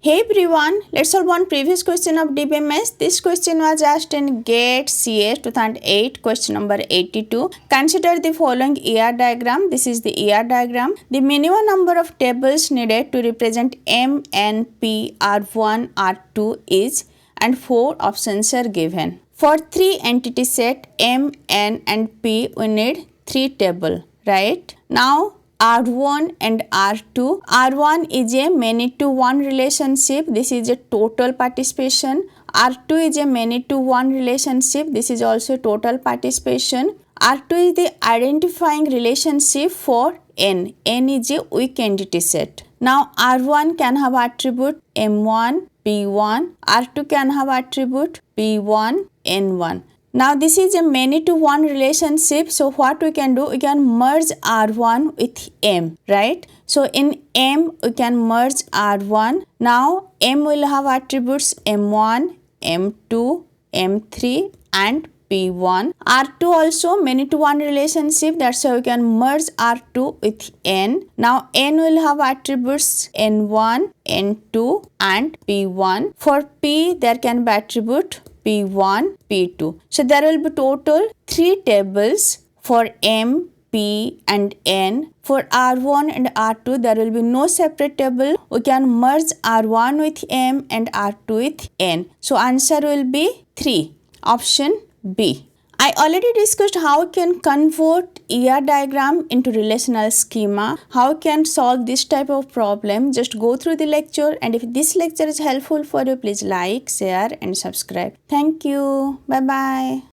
Hey everyone, let's solve one previous question of DBMS. This question was asked in GATE CS 2008, question number 82. Consider the following ER diagram. This is the ER diagram. The minimum number of tables needed to represent M, N, P, R1, R2 is, and 4 options are given. For 3 entity set M, N and P, we need 3 table, right? Now R1 and R2. R1 is a many to one relationship. This is a total participation. R2 is a many to one relationship. This is also total participation. R2 is the identifying relationship for N. N is a weak entity set. Now R1 can have attribute M1, P1. R2 can have attribute P1, N1. Now this is a many to one relationship, so what we can do, we can merge R1 with M, right? So in M we can merge R1. Now M will have attributes M1, M2, M3 and P1. R2 also many to one relationship, that's why we can merge R2 with N. Now N will have attributes N1, N2 and P1. For P there can be attribute P1, P2. So there will be total 3 tables for M, P and N. For R1 and R2 there will be no separate table. We can merge R1 with M and R2 with N. So answer will be 3. Option B. I already discussed how we can convert ER diagram into relational schema. How we can solve this type of problem. Just go through the lecture, and if this lecture is helpful for you, please like, share and subscribe. Thank you. Bye bye.